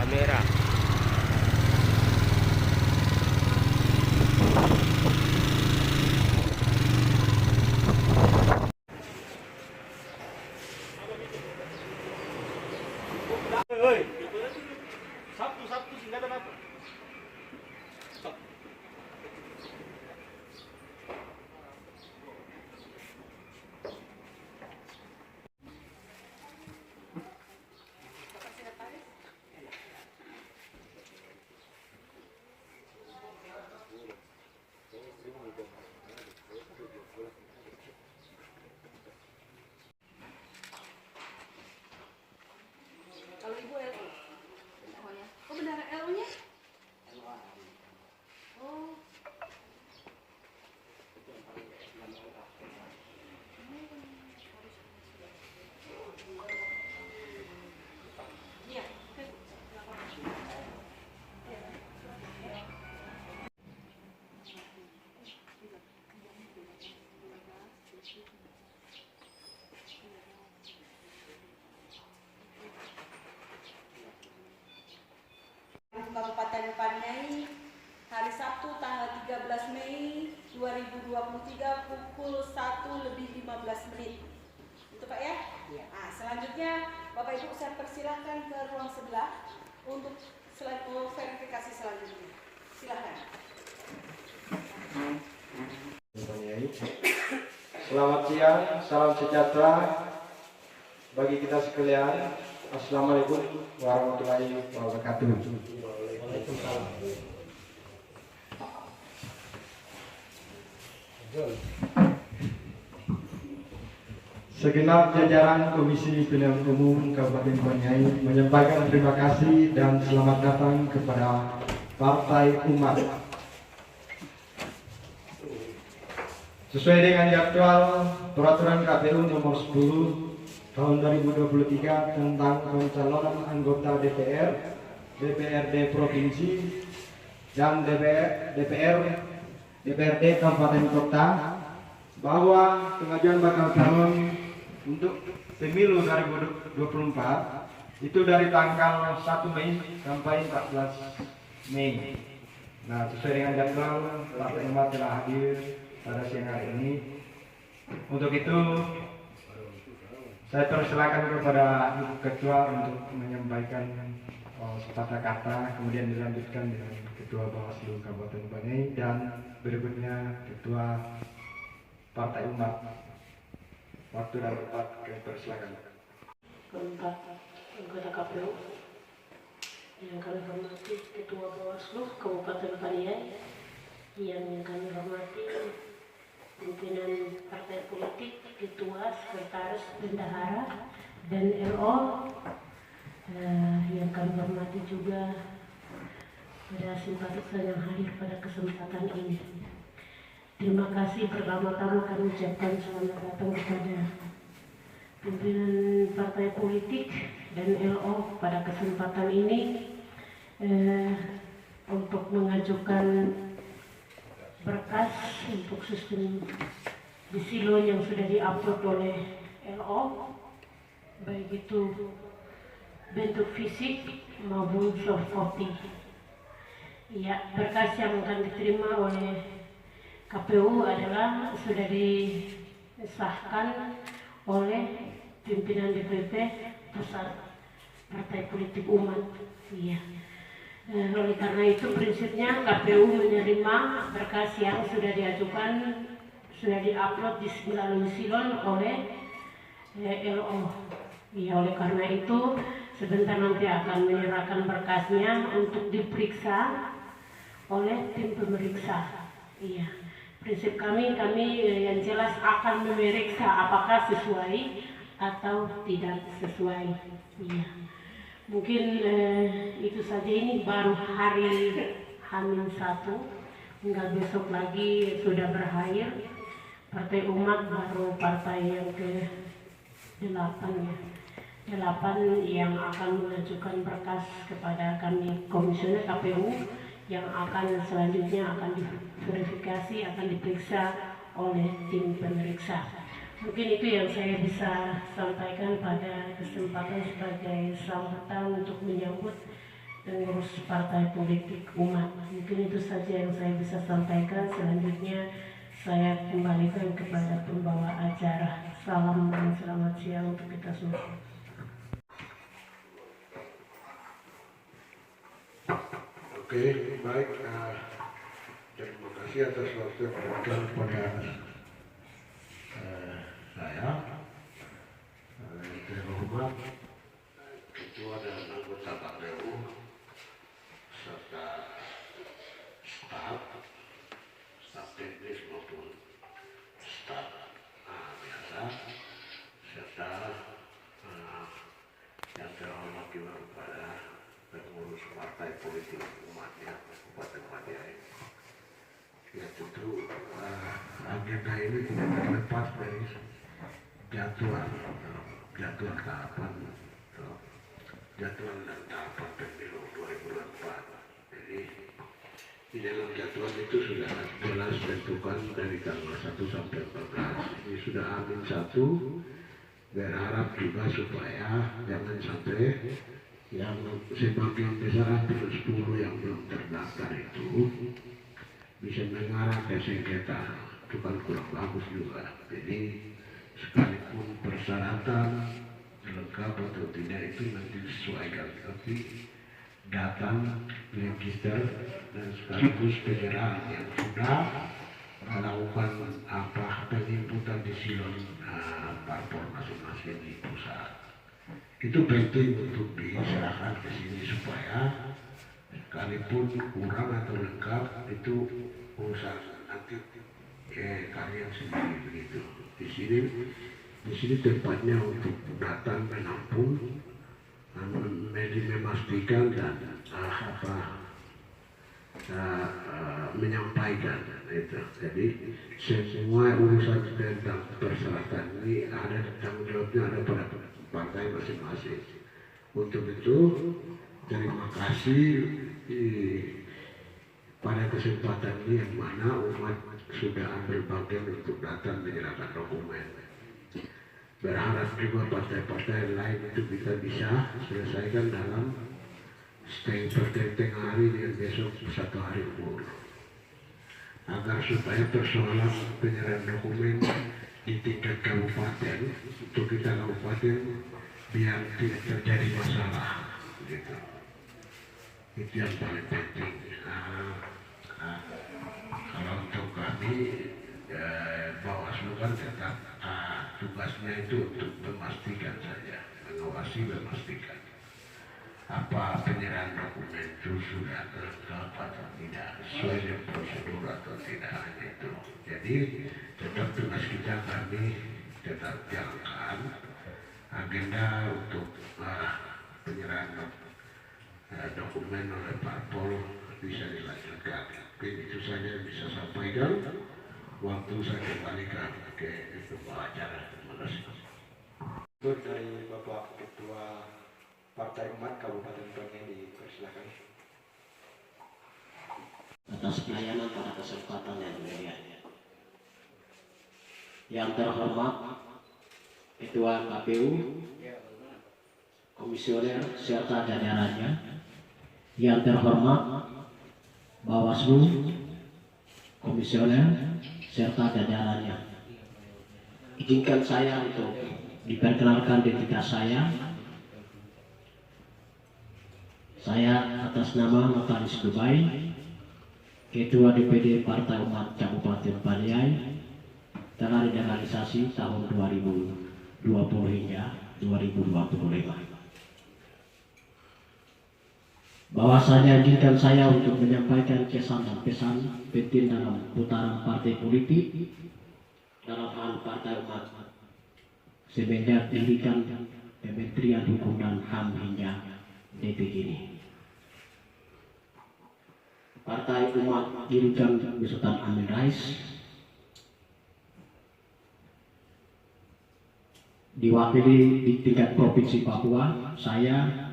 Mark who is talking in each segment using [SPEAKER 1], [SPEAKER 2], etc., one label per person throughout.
[SPEAKER 1] Kamera.
[SPEAKER 2] Sabtu sehingga ada apa?
[SPEAKER 3] Kalau ibu LO, oh benar LO-nya? Oh. Iya. Kabupaten Paniai hari Sabtu tanggal 13 Mei 2023 pukul 1:15. Itu Pak ya? Iya. Nah, selanjutnya Bapak Ibu saya persilahkan ke ruang sebelah untuk verifikasi selanjutnya. Silakan.
[SPEAKER 4] Selamat siang, salam sejahtera bagi kita sekalian. Assalamualaikum warahmatullahi wabarakatuh. Waalaikumsalam. Segenap jajaran Komisi Pemilihan Umum Kabupaten Paniai menyampaikan terima kasih dan selamat datang kepada Partai Umat. Sesuai dengan jadwal Peraturan KPU Nomor 10 Tahun 2023 tentang pencalonan anggota DPR, DPRD Provinsi, dan DPRD Kabupaten Kota, bahwa pengajuan bakal calon untuk pemilu 2024 itu dari tanggal 1 Mei sampai 14 Mei. Nah, sesuai dengan jadwal, Partai Umat telah hadir pada siang hari ini. Untuk itu, saya persilakan kepada Ibu Ketua untuk menyampaikan sepatah kata, kemudian dilanjutkan dengan Ketua Bawaslu Kabupaten Paniai dan berikutnya Ketua Partai Umat. Waktu dan tempat kami persilakan.
[SPEAKER 5] Keempat anggota KPU yang kami hormati Ketua Bawaslu Kabupaten Paniai, yang kami hormati pimpinan partai politik, ketua, sekretaris, bendahara, dan LO, yang kami hormati juga para simpatisan yang hadir pada kesempatan ini. Terima kasih pertama-tama kami ucapkan selamat datang kepada pimpinan partai politik dan LO pada kesempatan ini untuk mengajukan berkas untuk sistem di silo yang sudah diupload oleh LO, baik itu bentuk fisik maupun soft copy. Ya, berkas yang akan diterima oleh KPU adalah sudah disahkan oleh pimpinan DPP pusat partai politik umat. Iya. Oleh karena itu prinsipnya KPU menerima berkas yang sudah diajukan, sudah diupload melalui silon oleh LO. Ya, oleh karena itu sebentar nanti akan menyerahkan berkasnya untuk diperiksa oleh tim pemeriksa. Iya. Prinsip kami yang jelas akan memeriksa apakah sesuai atau tidak sesuai. Iya. Mungkin itu saja, ini baru hari H-1, hingga besok lagi sudah berakhir. Partai Umat baru partai yang ke-8 ya. 8 yang akan mengajukan berkas kepada kami komisioner KPU yang akan selanjutnya akan diverifikasi, akan diperiksa oleh tim pemeriksa. Mungkin itu yang saya bisa sampaikan pada kesempatan sebagai sambutan untuk menyambut pengurus partai politik umat. Mungkin itu saja yang saya bisa sampaikan. Selanjutnya saya kembalikan kepada pembawa acara. Salam dan selamat siang untuk kita semua.
[SPEAKER 6] Oke, baik. Terima kasih atas waktu yang diberikan kepada saya. Yang terhormat Ketua dan anggota KPU serta staf teknis maupun staf biasa, serta yang terhormat juga kepada pengurus partai politik umatnya Kabupaten Madiai. Ya tentu agenda ini tidak terlepas dari jadwal tahapan dan tahapan pemilu 2024. Jadi di dalam jadwal itu sudah jelas tentukan dari tanggal 1 sampai 14. Ini sudah H-1. Berharap juga supaya jangan sampai yang sebagian besar hampir 10 yang belum terdaftar itu bisa mengarah ke sengketa, itu kan kurang bagus juga. Jadi sekalipun persyaratan lengkap atau tidak itu nanti disesuaikan, tapi datang register dan sekaligus penyerahan yang sudah melakukan penjemputan di silon parpol masing-masing di pusat. Itu penting untuk diserahkan ke sini supaya sekalipun kurang atau lengkap itu urusan nanti kalian sendiri begitu. Di sini tempatnya untuk datang menampung, memastikan dan menyampaikan itu. Jadi semua urusan tentang persyaratan ini ada tanggung jawabnya ada pada partai masing-masing. Untuk itu terima kasih pada kesempatan ini yang mana umat sudah ambil bagian untuk datang menyerahkan dokumen. Berharap juga partai-partai lain itu kita bisa selesaikan dalam setengah hari dan besok 1 hari libur, agar supaya persoalan penyerahan dokumen di tingkat kabupaten untuk kita kabupaten biar tidak terjadi masalah gitu. Itu yang paling penting. Kalau untuk kami Bawaslu kan tetap tugasnya itu untuk memastikan saja, mengawasi, memastikan apa penyerahan dokumen itu sudah lengkap atau tidak, sesuai dengan prosedur atau tidak, hanya itu. Jadi tetap tugas kita, kami tetap jalankan agenda untuk penyerahan dokumen oleh parpol bisa dilanjutkan. Mungkin itu saja yang bisa sampaikan. Waktu saya kembalikan ke pembawa acara. Terima kasih.
[SPEAKER 4] Dari Bapak Ketua Partai Umat Kabupaten Pontianak dipersilakan.
[SPEAKER 7] Atas pelayanan pada kesempatan yang mulia. Yang terhormat Ketua KPU, Komisioner serta jajarannya. Yang terhormat Bawaslu, Komisioner serta jajarannya. Izinkan saya untuk diperkenalkan identitas saya. Saya atas nama Notaris Dubai, Ketua DPD Partai Umat Kabupaten Paniai, telah direalisasi tahun 2020 hingga 2025. Bahwasanya izinkan saya untuk menyampaikan kesan dan pesan penting dalam putaran partai politik dalam hal Partai Umat semenjak didirikan Kementerian Hukum dan HAM hingga detik ini. Partai Umat didirikan Sultan Amin Rais diwakili di tingkat provinsi Papua, saya,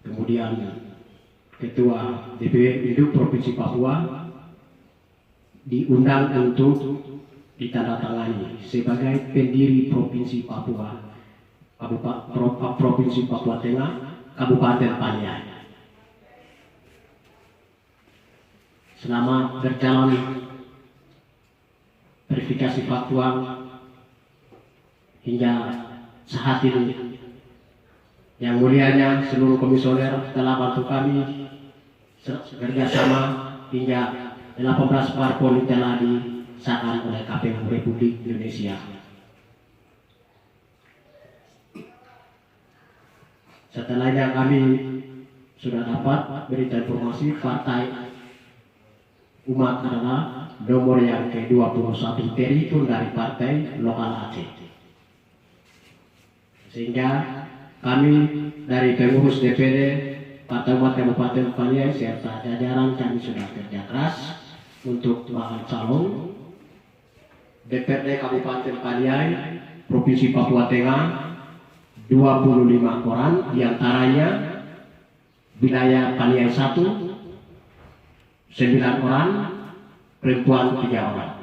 [SPEAKER 7] kemudian Ketua DPD Induk Provinsi Papua diundang untuk ditandatangani sebagai pendiri Provinsi Papua, Provinsi Papua Tengah, Kabupaten Paniai. Selama berjalan verifikasi faktual hingga saat ini, yang mulianya seluruh komisioner telah bantu kami kerjasama hingga 18 parpol telah disahkan oleh KPU Republik Indonesia. Setelahnya kami sudah dapat berita informasi Partai Umat adalah nomor yang ke-21 teritur dari partai lokal Aceh. Sehingga kami dari pengurus DPD Partai Umat Kabupaten Paniai serta jajaran kami sudah kerja keras untuk bakal calon DPRD Kabupaten Paniai Provinsi Papua Tengah 25 orang, diantaranya wilayah Paniai 1 9 orang, perempuan 3 orang.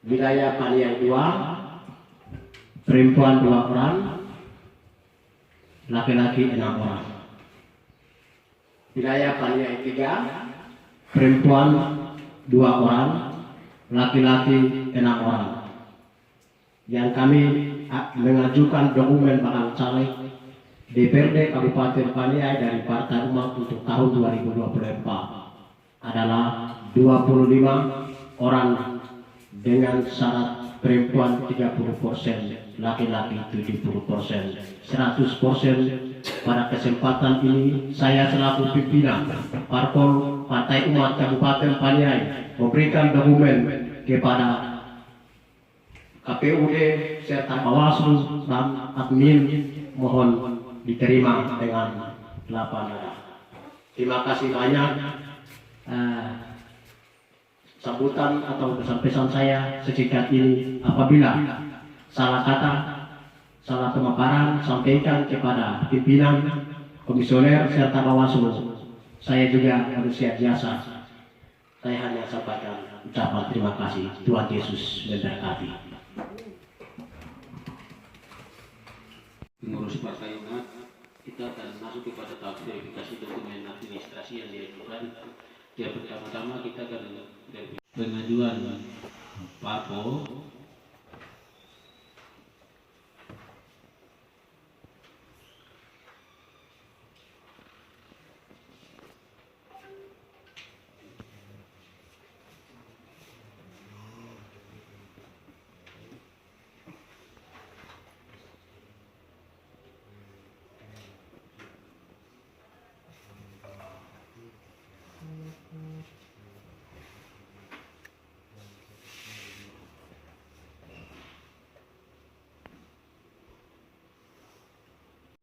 [SPEAKER 7] Wilayah Paniai 2 perempuan 2 orang, laki-laki 6 orang. Wilayah Paniai 3 perempuan 2 orang, laki-laki 6 orang. Yang kami mengajukan dokumen bakal caleg DPRD Kabupaten Paniai dari Partai Umat untuk tahun 2024 adalah 25 orang dengan syarat perempuan 30%, laki-laki 70%, 100%. Pada kesempatan ini saya selaku pimpinan Parpol Partai Umat Kabupaten Paniai memberikan dokumen kepada KPUD serta Bawaslu dan admin, mohon diterima dengan lapang dada. Terima kasih banyak. Sambutan atau pesan-pesan saya sesingkat ini, apabila salah kata, salah pemaparan, sampaikan kepada pimpinan, komisioner serta Bawaslu. Saya juga manusia biasa. Saya hanya sampaikan ucapan terima kasih. Tuhan Yesus memberkati.
[SPEAKER 8] Pengurus Partai Umat, kita akan masuk kepada tahap verifikasi dokumen administrasi yang diajukan. Yang pertama-tama kita akan pengajuan parpol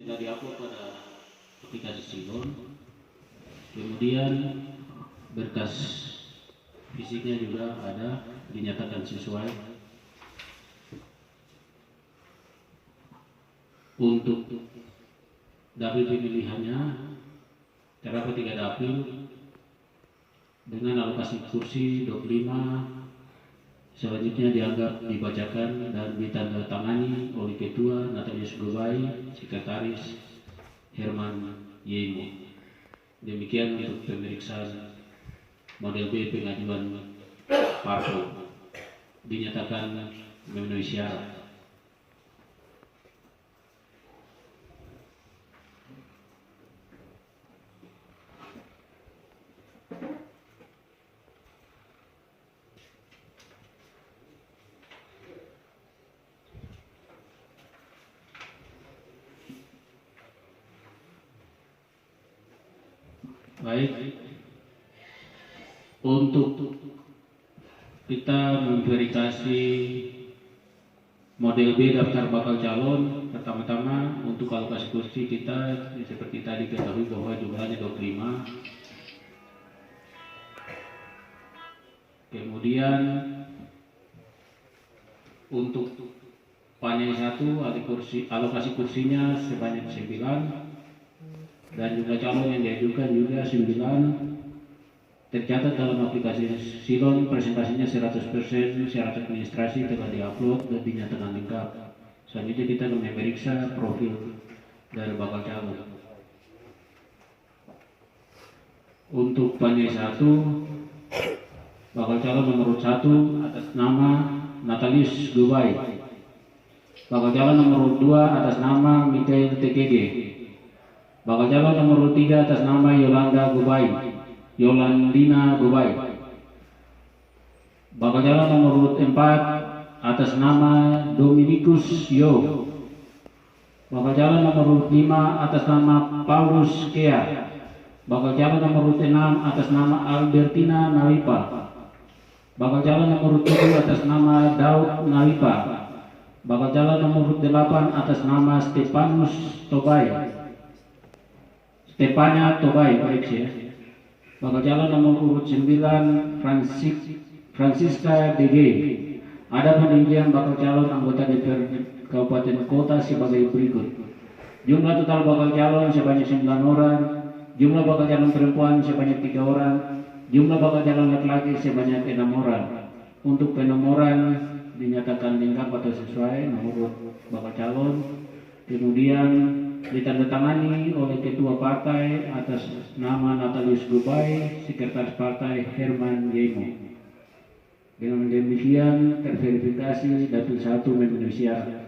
[SPEAKER 8] sudah diupload pada aplikasi Silon. Kemudian berkas fisiknya juga ada, dinyatakan sesuai. Untuk dapil pemilihannya terdapat 3 dapil dengan alokasi kursi 25. Selanjutnya dianggap dibacakan dan ditandatangani oleh Ketua Notaris Dubai, Sekretaris Herman Yemo. Demikian untuk pemeriksaan model B pengajuan parpol, dinyatakan memenuhi syarat. Baik, untuk kita memverifikasi model B daftar bakal calon, pertama-tama untuk alokasi kursi kita seperti tadi ketahui bahwa jumlahnya 25. Kemudian untuk panel 1 alokasi kursinya sebanyak 9 dan jumlah calon yang diajukan juga 9. Tercatat dalam aplikasi Silon presentasinya 100%, syarat administrasi telah diupload dan dinyatakan lengkap. Selanjutnya kita akan memeriksa profil dari bakal calon. Untuk panel 1, bakal calon nomor 1 atas nama Natalius Gubai. Bakal calon nomor 2 atas nama Mikael TKG. Bakal calon nomor 3 atas nama Yolandina Gubai. Bakal calon nomor 4 atas nama Dominikus Yo. Bakal calon nomor 5 atas nama Paulus Kea. Bakal calon nomor 6 atas nama Albertina Nalipa. Bakal calon nomor 7 atas nama Daud Nalipa. Bakal calon nomor 8 atas nama Stepania Tobai, koreksi ya. Bakal calon nomor urut 9 Francisca DG. Ada penunjukan bakal calon anggota DPR Kabupaten Kota sebagai berikut. Jumlah total bakal calon sebanyak 9 orang. Jumlah bakal calon perempuan sebanyak 3 orang. Jumlah bakal calon laki-laki sebanyak 6 orang. Untuk penomoran dinyatakan lengkap atau sesuai nomor bakal calon. Kemudian ditandatangani oleh ketua partai atas nama Natalius Gubai, sekretaris partai Herman Yemo. Dengan demikian terverifikasi dapil 1 memenuhi syarat.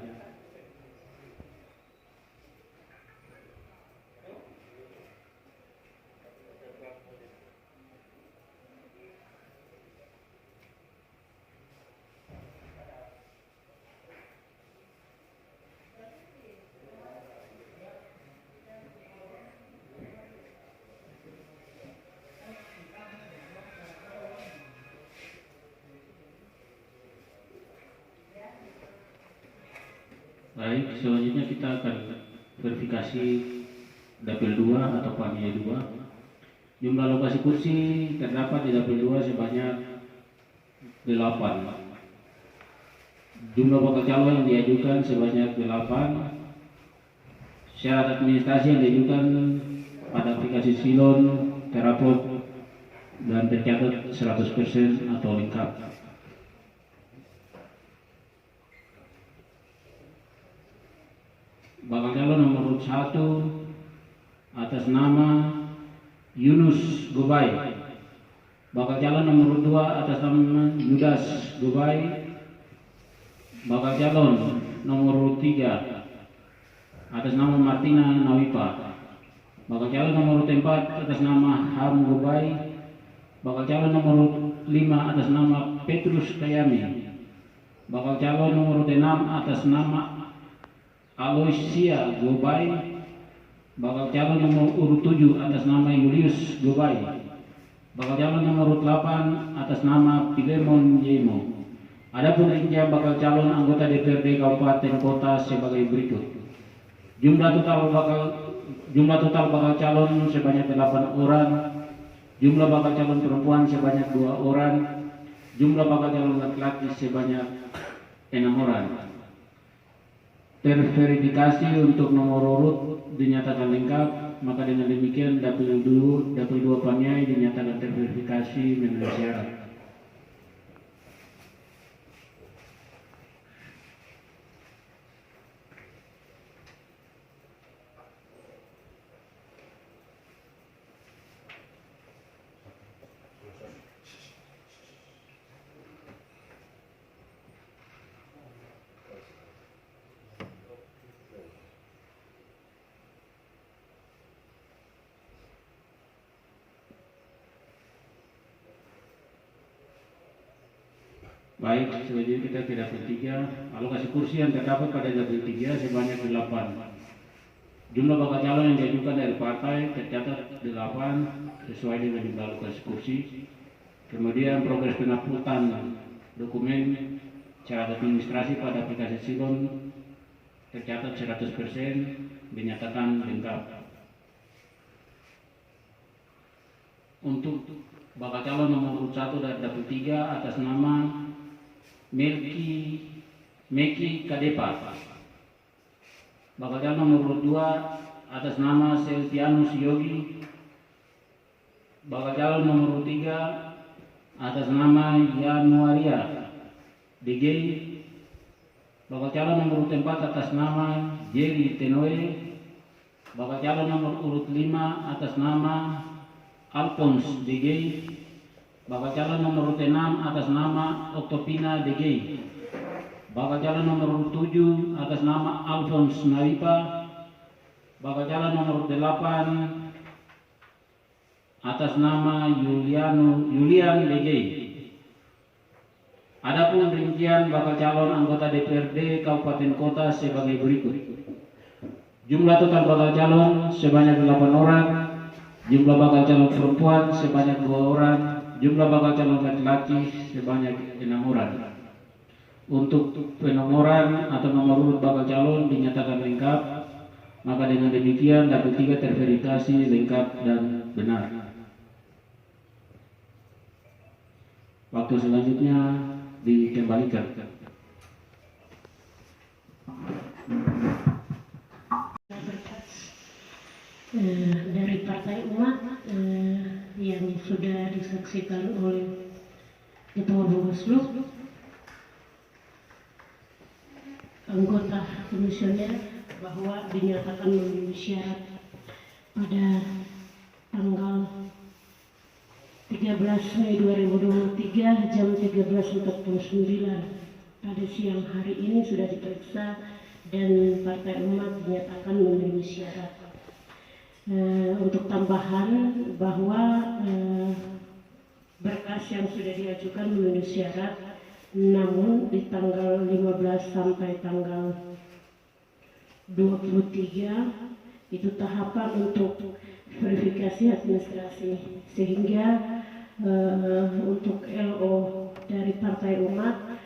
[SPEAKER 8] Baik, selanjutnya kita akan verifikasi dapil 2 atau panel 2. Jumlah lokasi kursi terdapat di dapil 2 sebanyak 8. Jumlah bakal calon yang diajukan sebanyak 8. Syarat administrasi yang diajukan pada aplikasi Silon terupload dan tercatat 100% atau lengkap. Bakal calon nomor 1 atas nama Yunus Gubai. Bakal calon nomor 2 atas nama Yudas Gubai. Bakal calon nomor 3 atas nama Martina Nawipa. Bakal calon nomor 4 atas nama Ham Gubai. Bakal calon nomor 5 atas nama Petrus Kayami. Bakal calon nomor 6 atas nama Aloysia Gubai. Bakal calon nomor urut 7 atas nama Julius Gubai. Bakal calon nomor 8 atas nama Pilemon Yemo. Adapun rincian bakal calon anggota DPRD Kabupaten Kota sebagai berikut. Jumlah total bakal calon sebanyak 8 orang. Jumlah bakal calon perempuan sebanyak 2 orang. Jumlah bakal calon laki-laki sebanyak 6 orang. Terverifikasi untuk nomor urut dinyatakan lengkap, maka dengan demikian dapil 2 Paniai dinyatakan terverifikasi memenuhi syarat. Baik, selanjutnya kita ke dapil 3. Alokasi kursi yang terdapat pada dapil 3 sebanyak 8. Jumlah bakal calon yang diajukan dari partai tercatat 8. sesuai dengan dibalu kursi. Kemudian progres penguploadan dokumen syarat administrasi pada aplikasi Silon tercatat 100%, dinyatakan lengkap. Untuk bakal calon nomor urut 1 dan dapil 3 atas nama Meki Kadepa. Bakal calon nomor urut 2 atas nama Seltianus Yogi. Bakal calon nomor urut 3 atas nama Yanuaria DG. Bakal calon nomor urut 4 atas nama Jerry Tenoe. Bakal calon nomor urut 5 atas nama Alphonse DG. Bakal calon nomor urut 6 atas nama Oktopina DG. Bakal calon nomor urut 7 atas nama Alphonse Naripa. Bakal calon nomor urut 8 atas nama Julian DG. Adapun rincian bakal calon anggota DPRD Kabupaten Kota sebagai berikut. Jumlah total bakal calon sebanyak 8 orang. Jumlah bakal calon perempuan sebanyak 2 orang. Jumlah bakal calon laki-laki sebanyak 6 orang. Untuk penomoran atau nomor urut bakal calon dinyatakan lengkap. Maka dengan demikian dapil 3 terverifikasi lengkap dan benar. Waktu selanjutnya dikembalikan.
[SPEAKER 5] Dari Partai Umat yang sudah disaksikan oleh Ketua Bawaslu, anggota komisioner bahwa dinyatakan memenuhi syarat pada tanggal 13 Mei 2023 jam 13.49 pada siang hari ini sudah diperiksa dan Partai Umat dinyatakan memenuhi syarat. Untuk tambahan bahwa berkas yang sudah diajukan memenuhi syarat, namun di tanggal 15 sampai tanggal 23 itu tahapan untuk verifikasi administrasi, sehingga untuk LO dari Partai Umat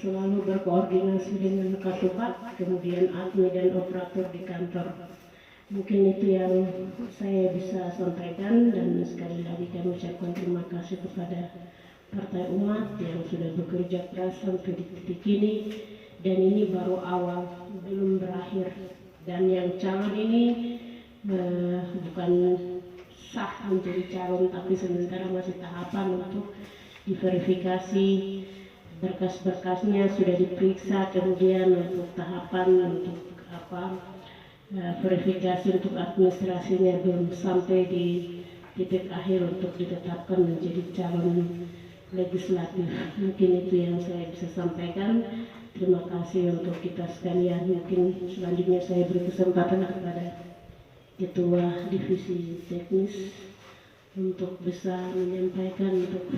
[SPEAKER 5] selalu berkoordinasi dengan Katupat, kemudian admin dan operator di kantor. Mungkin itu yang saya bisa sampaikan, dan sekali lagi kami ucapkan terima kasih kepada Partai Umat yang sudah bekerja keras sampai di titik ini, dan ini baru awal, belum berakhir. Dan yang calon ini bukan sah menjadi calon, tapi sementara masih tahapan untuk diverifikasi, berkas-berkasnya sudah diperiksa, kemudian untuk tahapan untuk verifikasi untuk administrasinya belum sampai di titik akhir untuk ditetapkan menjadi calon legislatif. Mungkin itu yang saya bisa sampaikan. Terima kasih untuk kita sekalian. Mungkin selanjutnya saya beri kesempatan kepada Ketua Divisi Teknis untuk bisa menyampaikan untuk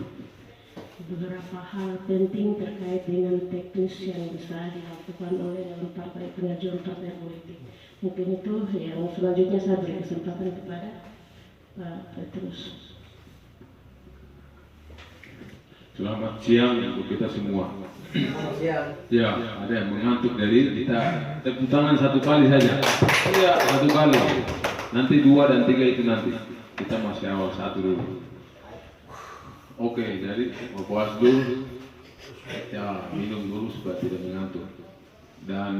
[SPEAKER 5] beberapa hal penting terkait dengan teknis yang bisa dilakukan oleh dalam partai pengajuan partai politik. Mungkin itu yang selanjutnya saya beri kesempatan kepada Pak Petrus.
[SPEAKER 9] Selamat siang untuk kita semua. Ya, ada yang mengantuk, dari kita tepuk tangan satu kali saja. Iya, satu kali. Nanti 2 dan 3 itu nanti. Kita masih awal 1 dulu. Oke, jadi puas dulu. Ya, minum dulu supaya tidak mengantuk. Dan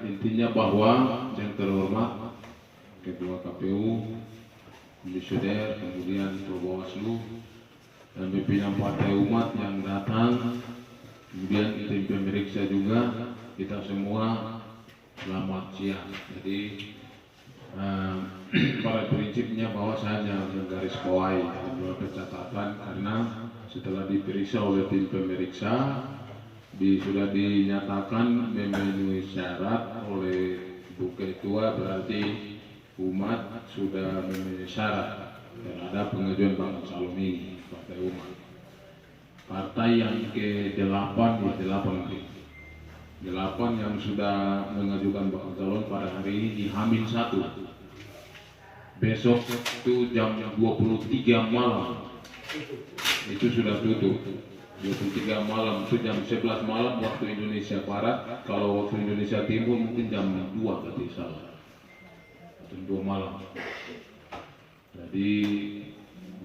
[SPEAKER 9] intinya bahwa yang terhormat Ketua KPU, Komisioner, kemudian Ketua Bawaslu, dan pimpinan Partai Umat yang datang, kemudian tim pemeriksa juga, kita semua selamat siang. Jadi pada prinsipnya bahwa saya hanya menggarisbawahi beberapa catatan, karena setelah diperiksa oleh tim pemeriksa sudah dinyatakan memenuhi syarat oleh Bu Ketua, berarti umat sudah memenuhi syarat terhadap pengajuan bakal calon ini. Partai Umat, partai yang ke-8 8 yang sudah mengajukan bakal calon pada hari ini di H-1. besok itu jam 23 malam itu sudah tutup. 23 malam itu jam 11 malam waktu Indonesia Barat. Kalau waktu Indonesia Timur mungkin jam 2 berarti salah. Jam 2 malam. Jadi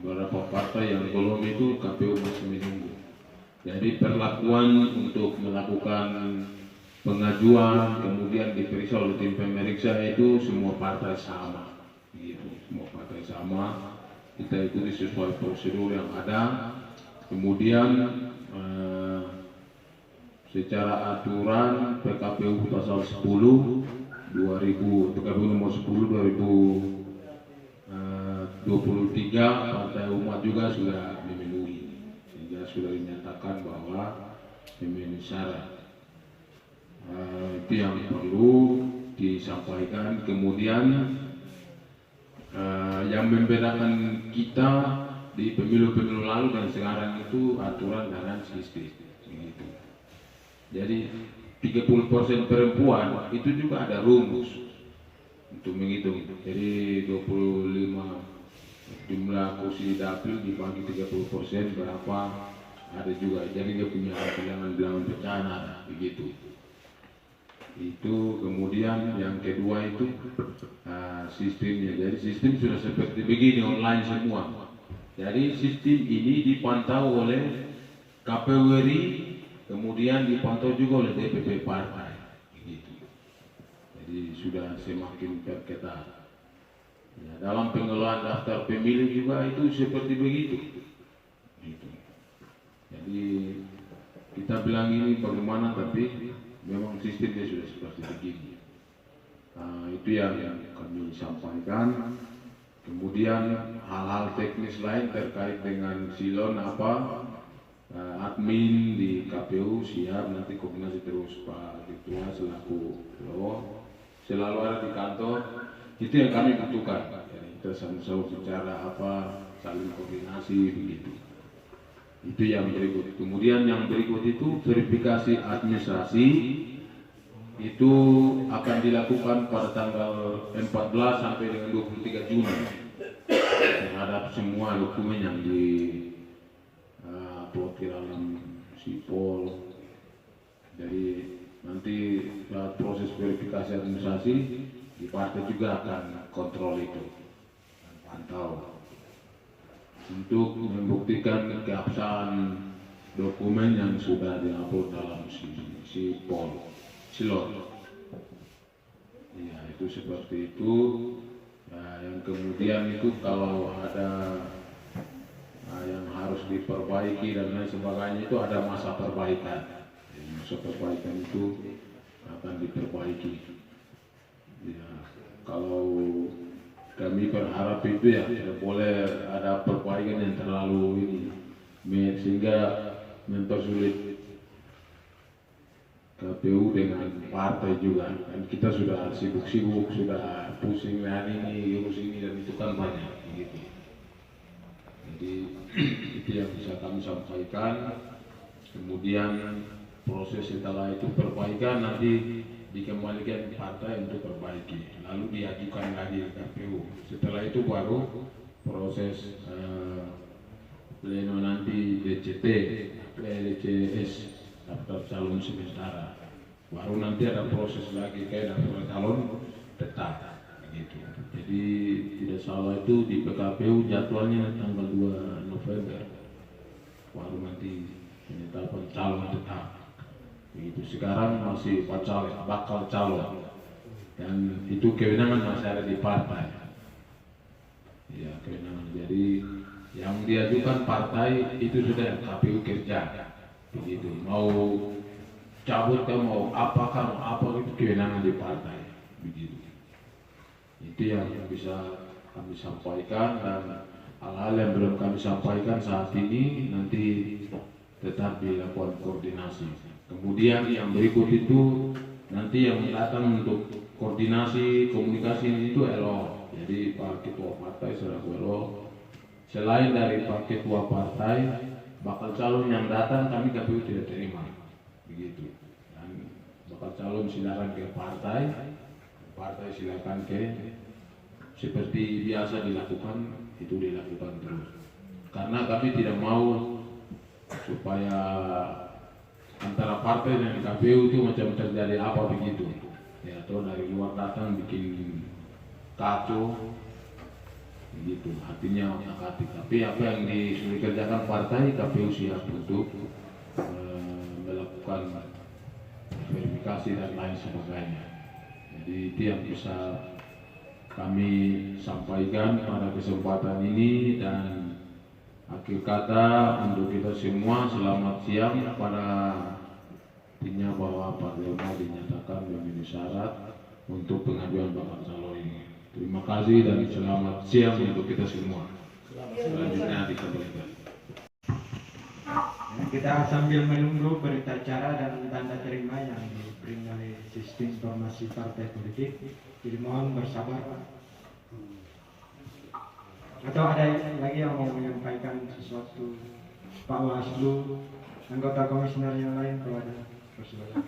[SPEAKER 9] beberapa partai yang belum itu KPU masih menunggu. Jadi perlakuan untuk melakukan pengajuan kemudian diperiksa oleh tim pemeriksa itu semua partai sama, gitu. Semua partai sama, kita ikuti sesuai prosedur yang ada. Kemudian secara aturan PKPU pasal 10 PKPU nomor 10 2023 Partai Umat juga sudah memenuhi, sehingga sudah dinyatakan bahwa memenuhi syarat. Itu yang perlu disampaikan. Kemudian yang membedakan kita di pemilu-pemilu lalu dan sekarang itu aturan dan sistem, begitu. Jadi 30% perempuan itu juga ada rumus untuk menghitung. Jadi 25 jumlah kursi dapil dibagi 30% berapa ada juga. Jadi dia punya bilangan pecahan ada, begitu. Itu kemudian yang kedua itu sistemnya. Jadi sistem sudah seperti begini, online semua. Jadi sistem ini dipantau oleh KPU RI, kemudian dipantau juga oleh DPP partai, begitu. Jadi sudah semakin perketat. Ya, dalam pengelolaan daftar pemilih juga itu seperti begitu. Gitu. Jadi kita bilang ini bagaimana, tapi memang sistemnya sudah seperti begini. Itu yang kami sampaikan. Kemudian hal-hal teknis lain terkait dengan silon admin di KPU siap, nanti koordinasi terus Pak Ketua selaku selalu ada di kantor. Itu yang kami butuhkan. Jadi kita sama-sama bicara saling koordinasi begitu. Itu yang berikut. Kemudian yang berikut itu verifikasi administrasi itu akan dilakukan pada tanggal 14 sampai dengan 23 Juni terhadap semua dokumen yang upload ke dalam Sipol. Jadi nanti saat proses verifikasi administrasi di partai juga akan kontrol itu dan pantau untuk membuktikan keabsahan dokumen yang sudah diupload dalam Sipol. Silon. Ya, itu seperti itu. Nah, yang kemudian itu kalau ada yang harus diperbaiki dan lain sebagainya itu ada masa perbaikan. Jadi, masa perbaikan itu akan diperbaiki. Ya, kalau kami berharap itu ya tidak boleh ada perbaikan yang terlalu ini sehingga mempersulit KPU dengan partai juga. Dan kita sudah sibuk-sibuk, sudah pusing dengan ini, urus ini dan itu kan banyak gitu. Jadi itu yang bisa kami sampaikan. Kemudian proses setelah itu perbaikan nanti dikembalikan partai untuk perbaiki, lalu diajukan lagi ke KPU. Setelah itu baru proses pleno nanti DCS daftar calon sementara, baru nanti ada proses lagi kayak daftar calon tetap gitu. Jadi tidak salah itu di PKPU jadwalnya tanggal 2 November baru nanti penetapan calon tetap begitu. Sekarang masih bakal calon dan itu kewenangan masih ada di partai ya, kewenangan. Jadi yang diajukan partai itu sudah KPU kerja begitu, mau cabut kan mau apa itu kewenangan di partai begitu. Itu yang bisa kami sampaikan, dan hal-hal yang belum kami sampaikan saat ini nanti tetap dilakukan koordinasi. Kemudian yang berikut itu nanti yang datang untuk koordinasi komunikasi itu LO. Jadi Pak Ketua Partai selaku LO, selain dari Pak Ketua Partai, bakal calon yang datang kami KPU tidak terima begitu. Dan bakal calon silakan ke partai silakan ke seperti biasa dilakukan, itu dilakukan terus. Karena kami tidak mau supaya antara partai dan KPU itu macam terjadi apa begitu, ya, atau dari luar datang bikin kacau begitu. Artinya otak-atik. Tapi apa yang sudah dikerjakan partai, KPU siap untuk melakukan verifikasi dan lain sebagainya. Jadi itu yang bisa kami sampaikan pada kesempatan ini, dan akhir kata untuk kita semua selamat siang pada intinya bahwa Pak Lema dinyatakan memenuhi syarat untuk pengajuan bakal calon ini. Terima kasih dan selamat siang untuk kita semua. Selanjutnya dikembalikan.
[SPEAKER 4] Kita sambil menunggu berita acara dan tanda terima yang diberi oleh sistem informasi partai politik. Jadi mohon bersabar, Pak. Atau ada lagi yang mau menyampaikan sesuatu, Pak Waslu, anggota komisioner yang lain, kalau ada persilakan.